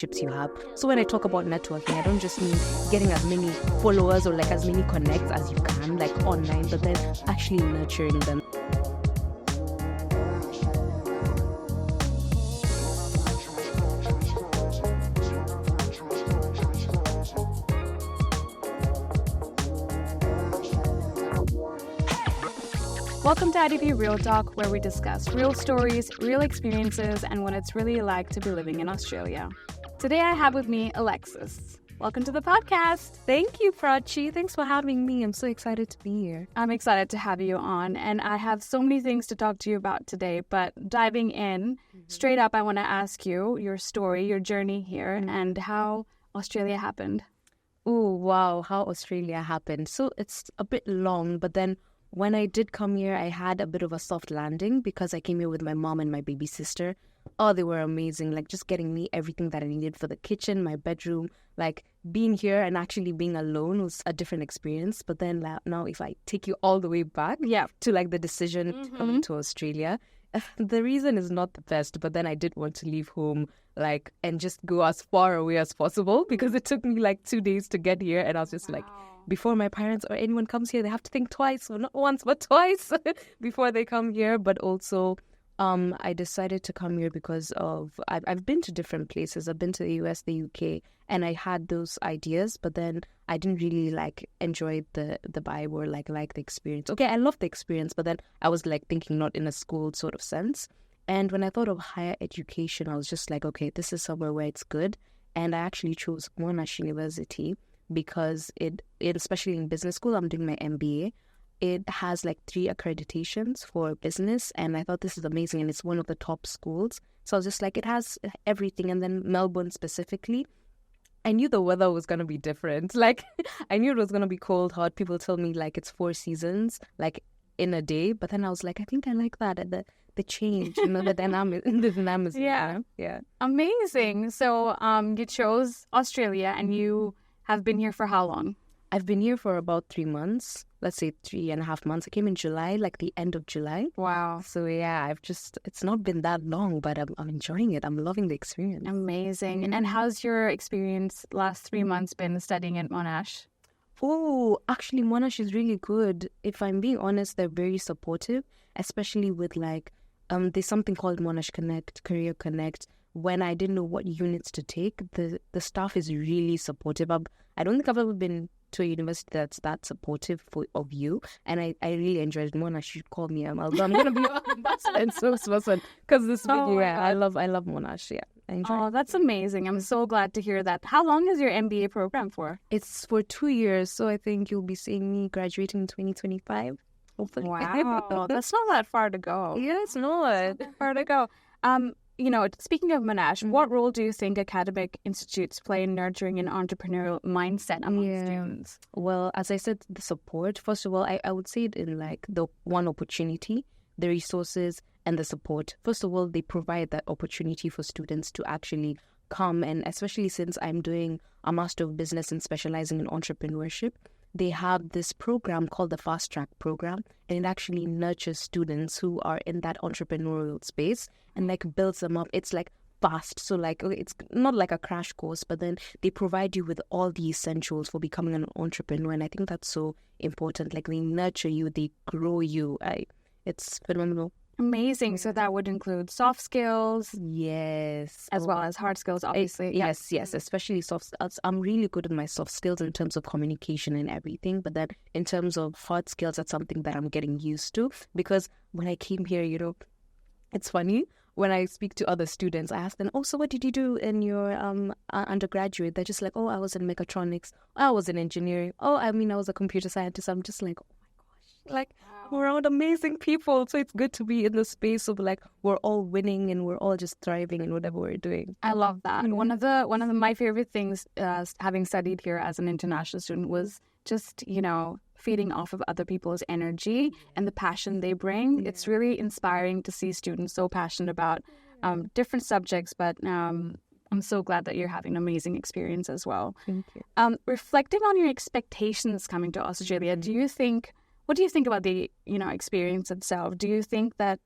you have. So when I talk about networking, I don't just mean getting as many followers or like as many connects as you can, like online, but then actually nurturing them. Welcome to IDP Real Talk, where we discuss real stories, real experiences, and what it's really like to be living in Australia. Today I have with me Alexis. Welcome to the podcast. Thank you, Prachi. Thanks for having me. I'm so excited to be here. I'm excited to have you on, and I have so many things to talk to you about today, but diving in, straight up, I want to ask you your story, your journey here, and how Australia happened. Oh, wow, how Australia happened. So it's a bit long, but then when I did come here, I had a bit of a soft landing because I came here with my mom and my baby sister. Oh, they were amazing. Like just getting me everything that I needed for the kitchen, my bedroom. Like being here and actually being alone was a different experience. But then now if I take you all the way back to like the decision to come to Australia, the reason is not the best. But then I did want to leave home like and just go as far away as possible because it took me like 2 days to get here. And I was just like, before my parents or anyone comes here, they have to think twice, so not once, but twice before they come here. But also, I decided to come here because of, I've been to different places. I've been to the US, the UK, and I had those ideas, but then I didn't really like enjoy the vibe or like the experience. Okay, I love the experience, but then I was like thinking not in a school sort of sense. And when I thought of higher education, I was just like, okay, this is somewhere where it's good. And I actually chose Monash University because it especially in business school, I'm doing my MBA. It has like 3 accreditations for business, and I thought this is amazing, and it's one of the top schools. So I was just like, it has everything. And then Melbourne specifically, I knew the weather was going to be different. Like I knew it was going to be cold, hot. People tell me like it's 4 seasons, like in a day. But then I was like, I think I like that. And the change, the dynamism. Yeah. Amazing. So you chose Australia, and you have been here for how long? I've been here for about 3 months. Let's say 3.5 months. I came in July, like the end of July. Wow. So yeah, it's not been that long, but I'm enjoying it. I'm loving the experience. Amazing. And how's your experience last 3 months been studying at Monash? Oh, actually, Monash is really good. If I'm being honest, they're very supportive, especially with like, there's something called Monash Connect, Career Connect. When I didn't know what units to take, the staff is really supportive. I don't think I've ever been to a university that's that supportive of you, and I really enjoyed it. Monash, you should call me. I'm gonna be your ambassador and spokesperson because this video, I love Monash. Yeah, I enjoy. Oh, that's amazing! I'm so glad to hear that. How long is your MBA program for? It's for 2 years, so I think you'll be seeing me graduating in 2025. Hopefully. Wow, that's not that far to go. Yeah, it's not far to go. Speaking of Monash, what role do you think academic institutes play in nurturing an entrepreneurial mindset among students? Well, as I said, the support. First of all, I would say it in like the one opportunity, the resources and the support. First of all, they provide that opportunity for students to actually come, and especially since I'm doing a Master of Business and specializing in entrepreneurship, they have this program called the Fast Track program, and it actually nurtures students who are in that entrepreneurial space and like builds them up. It's like fast. So like, it's not like a crash course, but then they provide you with all the essentials for becoming an entrepreneur. And I think that's so important. Like they nurture you, they grow you. It's phenomenal. Amazing. So that would include soft skills. Yes. As well as hard skills, obviously. Yes, especially soft skills. I'm really good at my soft skills in terms of communication and everything. But then in terms of hard skills, that's something that I'm getting used to. Because when I came here, it's funny. When I speak to other students, I ask them, oh, so what did you do in your undergraduate? They're just like, oh, I was in mechatronics. Oh, I was in engineering. Oh, I was a computer scientist. I'm just like, oh my gosh. Like, we're around amazing people. So it's good to be in the space of like, we're all winning and we're all just thriving in whatever we're doing. I love that. Mm-hmm. One of my favorite things, having studied here as an international student, was just, feeding off of other people's energy and the passion they bring. It's really inspiring to see students so passionate about different subjects, but I'm so glad that you're having an amazing experience as well. Thank you. Reflecting on your expectations coming to Australia, what do you think about the experience itself? Do you think that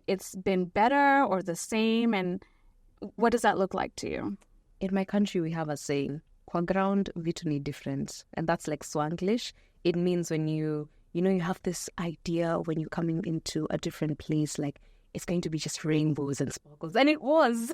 it's been better or the same, and what does that look like to you? in my country, we have a saying, "Kwa ground vitu ni different," and that's like Swanglish. It means when you have this idea when you're coming into a different place, like it's going to be just rainbows and sparkles, and it was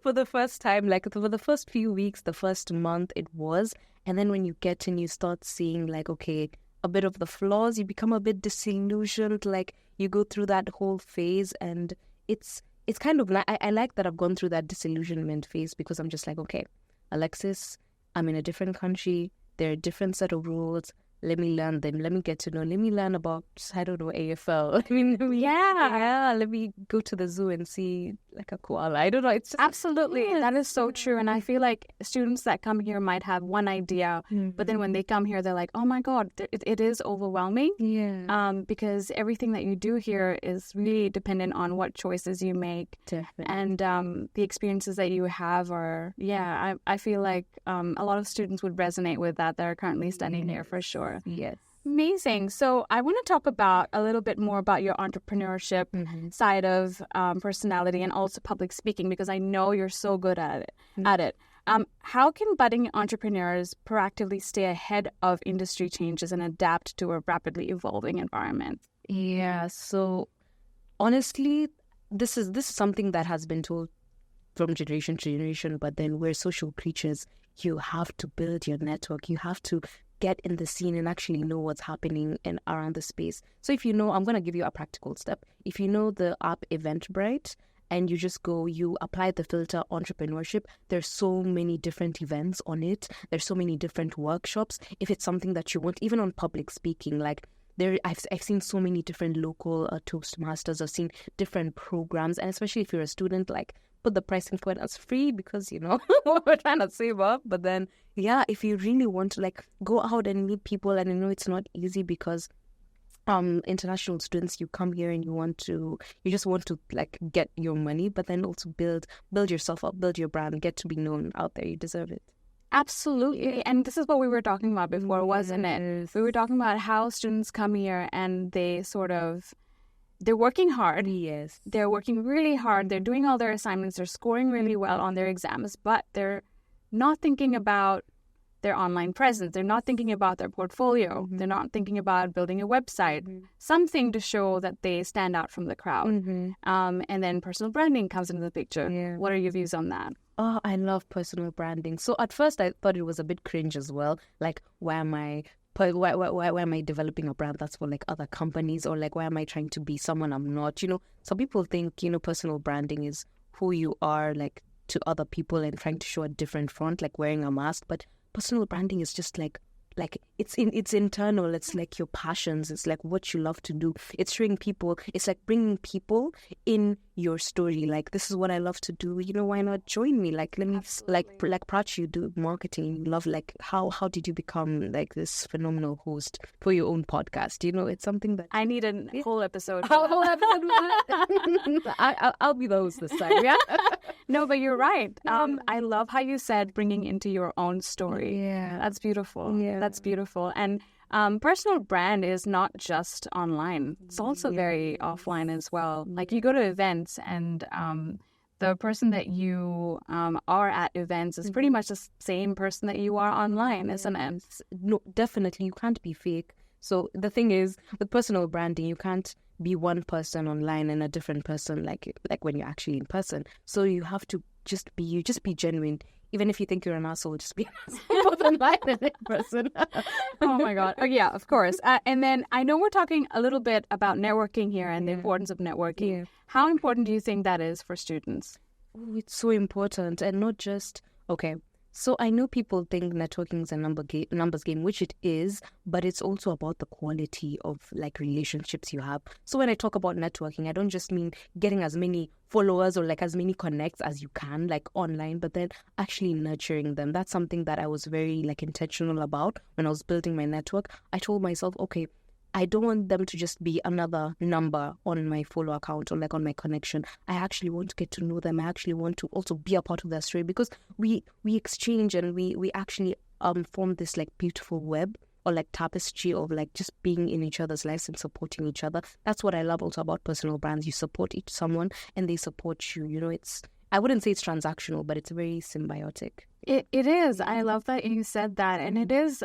for the first time. Like for the first few weeks, the first month, it was, and then when you get in, you start seeing like, okay, a bit of the flaws. You become a bit disillusioned. Like you go through that whole phase, and it's kind of like I like that I've gone through that disillusionment phase, because I'm just like, okay, Alexis, I'm in a different country. There are a different set of rules. Let me learn them. Let me get to know. Let me learn about, I don't know, AFL. Let me go to the zoo and see like a koala. I don't know. It's just, absolutely. That is so true. And I feel like students that come here might have one idea, but then when they come here, they're like, oh my God, it is overwhelming. Yeah. Because everything that you do here is really dependent on what choices you make. Definitely. And the experiences that you have are, I feel like a lot of students would resonate with that are currently studying here for sure. Yes. Amazing. So I want to talk about a little bit more about your entrepreneurship side of personality and also public speaking, because I know you're so good at it. How can budding entrepreneurs proactively stay ahead of industry changes and adapt to a rapidly evolving environment? Yeah. So honestly, this is something that has been told from generation to generation, but then we're social creatures. You have to build your network. You have to get in the scene and actually know what's happening in around the space. So if you know, I'm going to give you a practical step. If you know the app Eventbrite and you just go, you apply the filter entrepreneurship, there's so many different events on it. There's so many different workshops. If it's something that you want, even on public speaking, like I've seen so many different local Toastmasters. I've seen different programs, and especially if you're a student, like put the pricing point as free, because we're trying to save up. But then if you really want to like go out and meet people, and I know it's not easy because international students, you come here and you just want to like get your money, but then also build yourself up, build your brand, get to be known out there. You deserve it. Absolutely. And this is what we were talking about before, wasn't it? We were talking about how students come here and they're working hard. Yes. They're working really hard. They're doing all their assignments. They're scoring really well on their exams, but they're not thinking about their online presence. They're not thinking about their portfolio. They're not thinking about building a website, something to show that they stand out from the crowd. And then personal branding comes into the picture. Yeah. What are your views on that? Oh, I love personal branding. So at first I thought it was a bit cringe as well. Like, why am I developing a brand that's for like other companies, or like why am I trying to be someone I'm not? Some people think personal branding is who you are like to other people and trying to show a different front, like wearing a mask. But personal branding is just like it's internal. It's like your passions. It's like what you love to do. It's showing people. It's like bringing people in your story. Like, this is what I love to do. Why not join me? Like, let me like Prach, you do marketing. You love like how did you become like this phenomenal host for your own podcast? It's something that I need a whole episode. I'll be the host this time. Yeah. No, but you're right. I love how you said bringing into your own story. Yeah, that's beautiful. Yeah, that's beautiful. And personal brand is not just online. It's also very offline as well. Like, you go to events and the person that you are at events is pretty much the same person that you are online, isn't it? No, definitely. You can't be fake. So the thing is, with personal branding, you can't be one person online and a different person like when you're actually in person. So you have to just be genuine. Even if you think you're an asshole, just be an asshole both online and in person. Oh my God. Oh, yeah, of course. And then I know we're talking a little bit about networking here and the importance of networking. Yeah. How important do you think that is for students? Oh, it's so important. And not just, okay, so I know people think networking is a numbers game, which it is, but it's also about the quality of like relationships you have. So when I talk about networking, I don't just mean getting as many followers or like as many connects as you can like online, but then actually nurturing them. That's something that I was very like intentional about when I was building my network. I told myself, okay, I don't want them to just be another number on my follow account or like on my connection. I actually want to get to know them. I actually want to also be a part of their story, because we exchange and we actually form this like beautiful web or like tapestry of like just being in each other's lives and supporting each other. That's what I love also about personal brands. You support someone and they support you. I wouldn't say it's transactional, but it's very symbiotic. It is. I love that you said that. And it is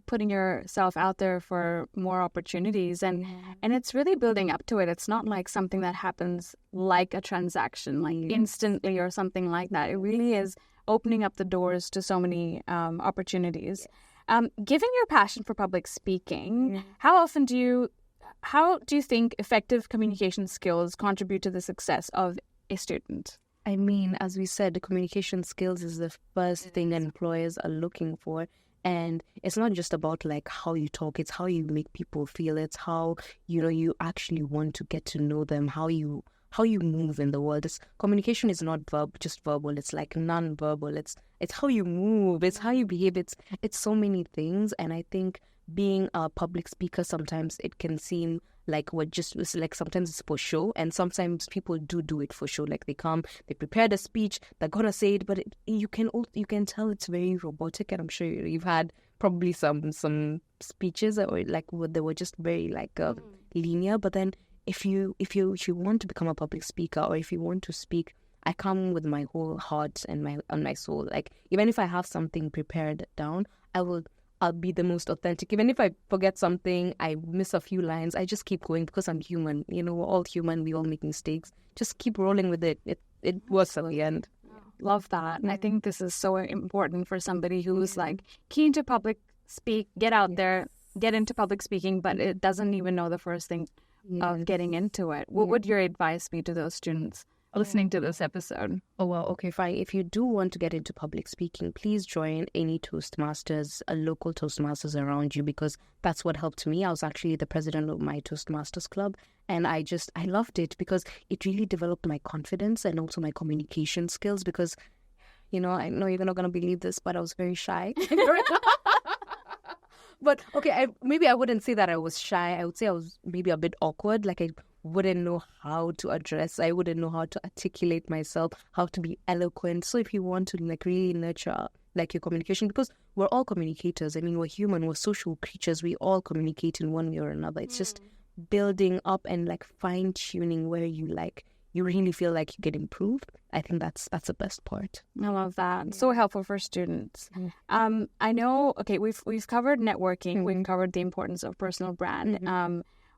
putting yourself out there for more opportunities. And it's really building up to it. It's not like something that happens like a transaction, like instantly or something like that. It really is opening up the doors to so many opportunities. Given your passion for public speaking, how do you think effective communication skills contribute to the success of a student? I mean, as we said, the communication skills is the first thing that employers are looking for. And it's not just about like how you talk, it's how you make people feel. It's how, you actually want to get to know them, how you move in the world. Communication is not just verbal, it's like non-verbal. It's how you move, it's how you behave, it's so many things. And I think being a public speaker, sometimes it can seem like sometimes it's for show, and sometimes people do it for show. Like they come, they prepare the speech, they're gonna say it, but you can tell it's very robotic. And I'm sure you've had probably some speeches that were like they were just very like linear. But then if you want to become a public speaker, or if you want to speak, I come with my whole heart and my soul. Like even if I have something prepared down, I'll be the most authentic. Even if I forget something, I miss a few lines, I just keep going because I'm human. We're all human. We all make mistakes. Just keep rolling with it. It works at the end. Love that. And I think this is so important for somebody who's like keen to get out there, get into public speaking, but it doesn't even know the first thing of getting into it. What would your advice be to those students listening to this episode? Oh, well, okay, fine. If you do want to get into public speaking, please join any Toastmasters, a local Toastmasters around you, because that's what helped me. I was actually the president of my Toastmasters club, and I loved it because it really developed my confidence and also my communication skills, because, I know you're not going to believe this, but I was very shy. But, okay, maybe I wouldn't say that I was shy. I would say I was maybe a bit awkward. Like I wouldn't know how to address. I wouldn't know how to articulate myself, how to be eloquent. So if you want to like really nurture like your communication, because we're all communicators. I mean, we're human, we're social creatures. We all communicate in one way or another. It's just building up and like fine tuning where you really feel like you get improved. I think that's the best part. I love that. So helpful for students. I know. Okay, we've covered networking. We've covered the importance of personal brand.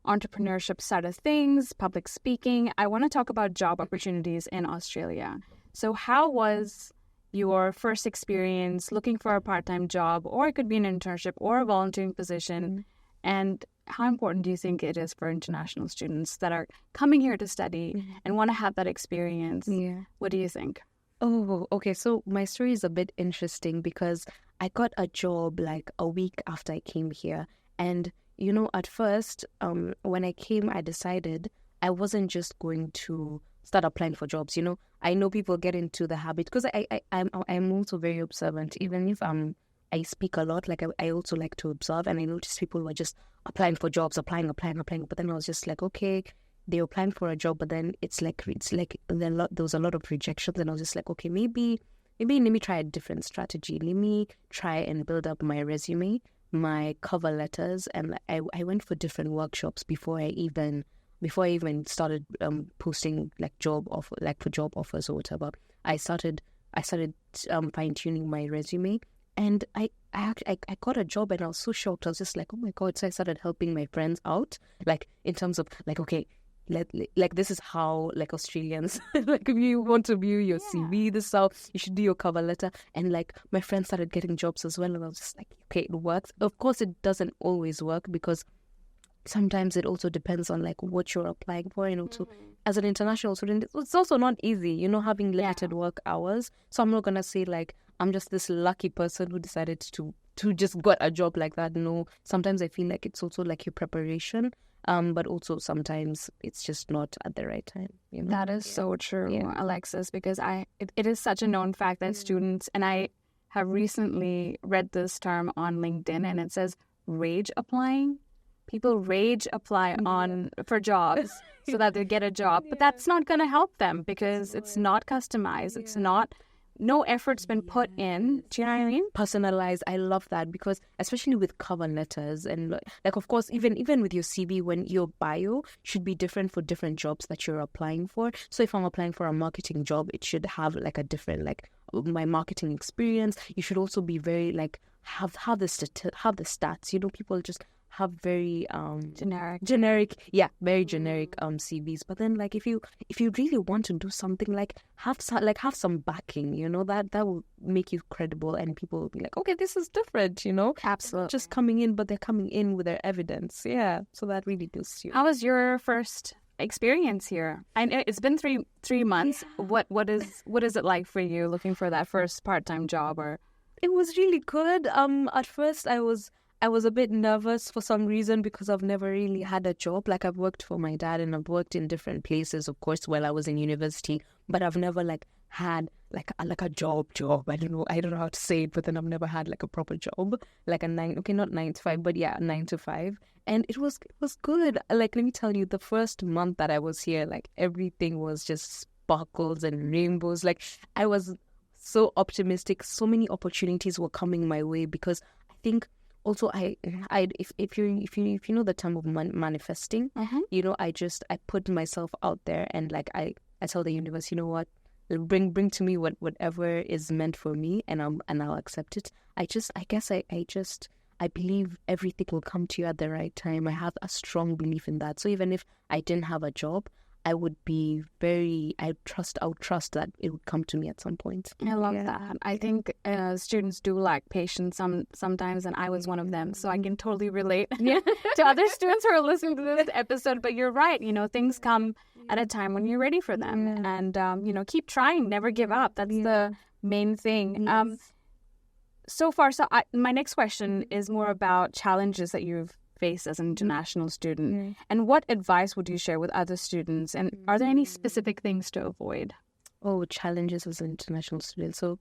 Entrepreneurship side of things, public speaking. I want to talk about job opportunities in Australia. So how was your first experience looking for a part-time job, or it could be an internship or a volunteering position? And how important do you think it is for international students that are coming here to study and want to have that experience? What do you think? Oh, okay. So my story is a bit interesting because I got a job like a week after I came here. And at first, when I came, I decided I wasn't just going to start applying for jobs. I know people get into the habit, because I'm also very observant. Even if I speak a lot, like I also like to observe, and I noticed people were just applying for jobs, applying. But then I was just like, okay, they're applying for a job, but then it's like there was a lot of rejections, and I was just like, okay, maybe let me try a different strategy. Let me try and build up my resume, my cover letters, and I went for different workshops before I even started posting like for job offers or whatever. I started fine tuning my resume, and I got a job, and I was so shocked. I was just like, oh my God. So I started helping my friends out, like in terms of like, okay, like this is how like Australians like if you want to view your CV, this is how you should do your cover letter. And like my friends started getting jobs as well, and I was just like, okay, it works. Of course it doesn't always work, because sometimes it also depends on like what you're applying for, and also as an international student, it's also not easy, having limited work hours. So I'm not gonna say like I'm just this lucky person who decided to just got a job like that. No, sometimes I feel like it's also like your preparation. But also sometimes it's just not at the right time. That is so true, Alexis, because it is such a known fact that students, and I have recently read this term on LinkedIn, and it says rage applying. People rage apply for jobs so that they get a job, but that's not going to help them because it's not customized. It's not no effort's been put in. Do you know what I mean? Personalized. I love that, because especially with cover letters and like of course even with your CV, when your bio should be different for different jobs that you're applying for. So if I'm applying for a marketing job, it should have like a different, like my marketing experience. You should also be very like have the stats. You know, people just have very generic very generic CVs. But then like if you really want to do something, like have some backing, you know, that will make you credible, and people will be like, okay, this is different, you know. Absolutely. Just coming in, but they're coming in with their evidence. Yeah, so that really boosts you. How was your first experience here? I know it's been three months. Yeah. What is it like for you looking for that first part-time job? Or it was really good. At first I was a bit nervous for some reason, because I've never really had a job. Like, I've worked for my dad and I've worked in different places, of course, while I was in university, but I've never like had like a job. I don't know how to say it, but then I've never had like a proper job, like not 9 to 5, but yeah, 9 to 5. And it was good. Like, let me tell you, the first month that I was here, like everything was just sparkles and rainbows. Like, I was so optimistic. So many opportunities were coming my way, because I think also if you know the term of manifesting, you know, I put myself out there, and like I tell the universe, you know what, bring to me whatever is meant for me, and I'll accept it. I believe everything will come to you at the right time. I have a strong belief in that. So even if I didn't have a job, I would trust that it would come to me at some point. I love that. I think students do lack patience sometimes, and I was one of them. So I can totally relate to other students who are listening to this episode. But you're right. You know, things come at a time when you're ready for them. And, you know, keep trying. Never give up. That's the main thing. Yes. My next question is more about challenges that you've faced as an international student, and what advice would you share with other students, and are there any specific things to avoid? Challenges as an international student. So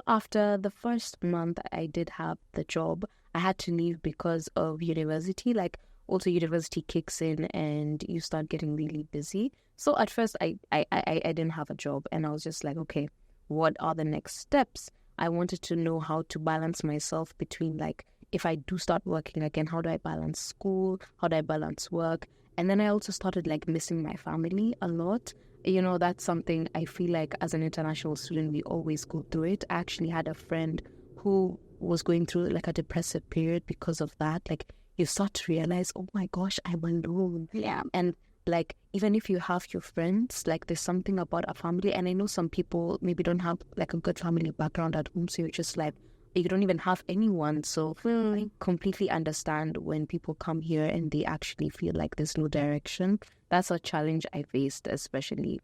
after the first month I did have the job, I had to leave because of university. Like, also university kicks in and you start getting really busy. So at first I didn't have a job, and I was just like, okay, what are the next steps? I wanted to know how to balance myself between, like, if I do start working again, how do I balance school? How do I balance work? And then I also started like missing my family a lot. You know, that's something I feel like as an international student, we always go through it. I actually had a friend who was going through like a depressive period because of that. Like, you start to realize, oh my gosh, I'm alone. Yeah. And like, even if you have your friends, like, there's something about a family. And I know some people maybe don't have like a good family background at home. So you're just like, you don't even have anyone. So I completely understand when people come here and they actually feel like there's no direction. That's a challenge I faced, especially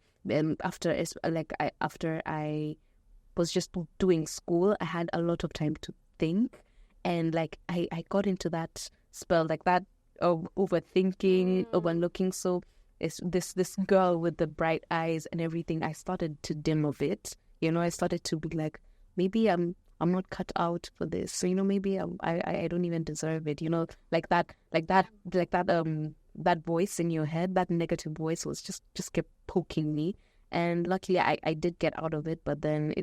after I was just doing school. I had a lot of time to think, and like I got into that spell, like that of overthinking, overlooking. So it's this girl with the bright eyes and everything, I started to dim a bit. You know, I started to be like, maybe I'm not cut out for this. So, you know, maybe I don't even deserve it. You know, that voice in your head, that negative voice was just kept poking me. And luckily I did get out of it, but then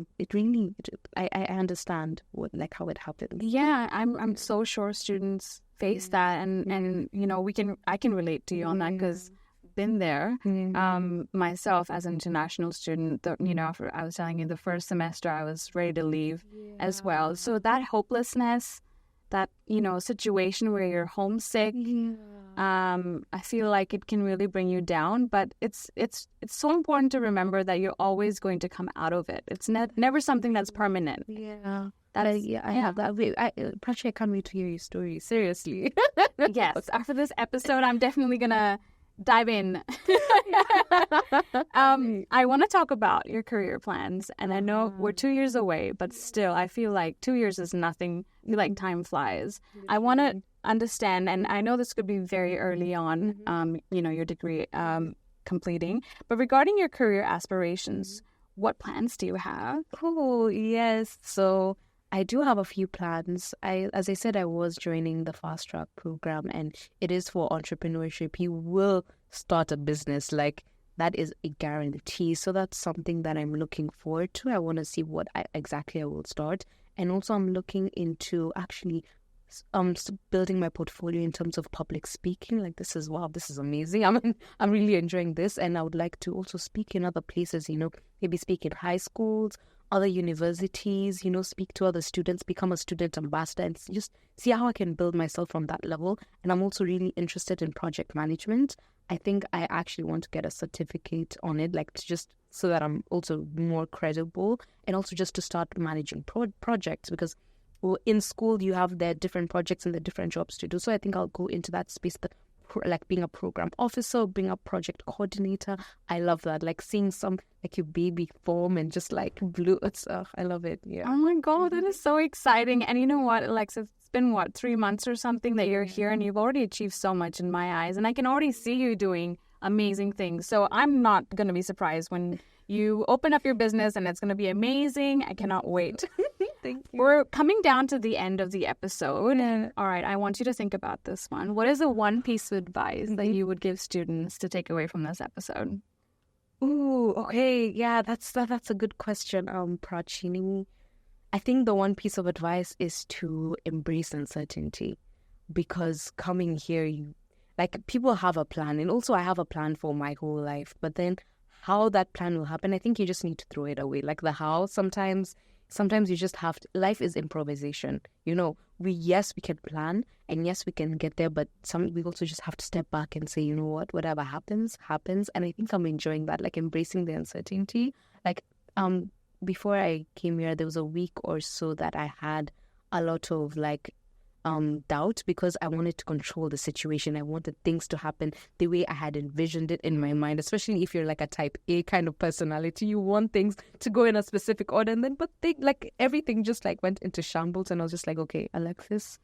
I understand how it happened. Yeah, I'm so sure students face that, and you know, I can relate to you on that, because been there myself as an international student. You know, I was telling you, the first semester I was ready to leave as well. So that hopelessness, that, you know, situation where you're homesick, I feel like it can really bring you down. But it's so important to remember that you're always going to come out of it. It's never something that's permanent. Yeah. I have that. Prachya, I can't wait to hear your story. Seriously. Yes. After this episode, I'm definitely gonna dive in. I want to talk about your career plans, and I know we're 2 years away, but still I feel like 2 years is nothing. I feel like time flies. I want to understand, and I know this could be very early on, you know, your degree completing, but regarding your career aspirations, what plans do you have? Oh, yes. So I do have a few plans. As I said, I was joining the fast track program, and it is for entrepreneurship. You will start a business. Like, that is a guarantee. So that's something that I'm looking forward to. I want to see what exactly I will start. And also I'm looking into actually building my portfolio in terms of public speaking. Like this is amazing. I'm really enjoying this, and I would like to also speak in other places, maybe speak in high schools, other universities, speak to other students, become a student ambassador, and just see how I can build myself from that level. And I'm also really interested in project management. I think I actually want to get a certificate on it, like to just so that I'm also more credible, and also just to start managing projects, because in school you have their different projects and the different jobs to do. So I think I'll go into that space, like being a program officer, being a project coordinator. I love that, like seeing some like your baby form and just like blue. I love it. Yeah. Oh my God, that is so exciting. And you know what, Alexis, it's been 3 months or something that you're here, and you've already achieved so much in my eyes, and I can already see you doing amazing things. So I'm not going to be surprised when you open up your business, and it's going to be amazing. I cannot wait. Thank you. We're coming down to the end of the episode. All right, I want you to think about this one. What is the one piece of advice that you would give students to take away from this episode? Ooh, okay. Yeah, that's a good question, Prachini. I think the one piece of advice is to embrace uncertainty, because coming here, people have a plan, and also I have a plan for my whole life, but then how that plan will happen, I think you just need to throw it away. Like the how, sometimes you just have to, life is improvisation. We can plan, and yes, we can get there, but we also just have to step back and say, you know what, whatever happens. And I think I'm enjoying that, like embracing the uncertainty. Like, before I came here, there was a week or so that I had a lot of doubt, because I wanted to control the situation. I wanted things to happen the way I had envisioned it in my mind, especially if you're like a type A kind of personality. You want things to go in a specific order, and then everything just went into shambles, and I was just like, okay, Alexis,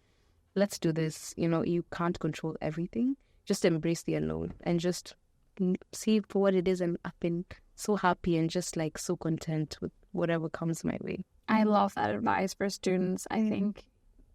let's do this. You can't control everything. Just embrace the unknown and just see for what it is. And I've been so happy and just so content with whatever comes my way. I love that advice for students. I think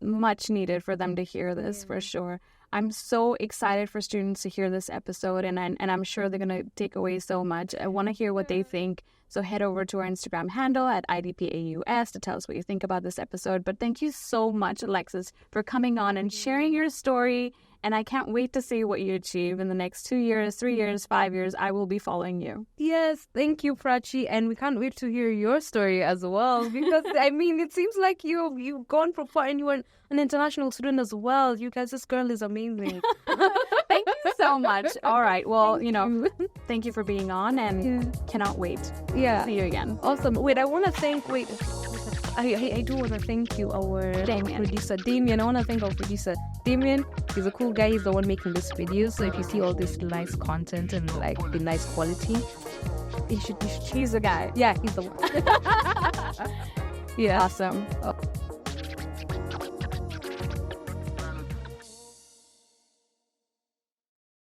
much needed for them to hear this, for sure. I'm so excited for students to hear this episode, and I'm sure they're going to take away so much. I want to hear what they think. So head over to our Instagram handle at IDPAUS to tell us what you think about this episode. But thank you so much, Alexis, for coming on and sharing your story. And I can't wait to see what you achieve in the next 2 years, 3 years, 5 years. I will be following you. Yes, thank you, Prachi. And we can't wait to hear your story as well. Because, it seems like you've gone from far, and you were an international student as well. You guys, this girl is amazing. Thank you so much. All right. Well, thank you for being on, and cannot wait. Yeah. See you again. Awesome. Wait, I want to thank, I do want to thank you, our producer, Damien. I want to thank our producer, Damien. He's a cool guy. He's the one making this video. So if you see all this nice content and the nice quality, He's the guy. Yeah, he's the one. Yeah. Awesome.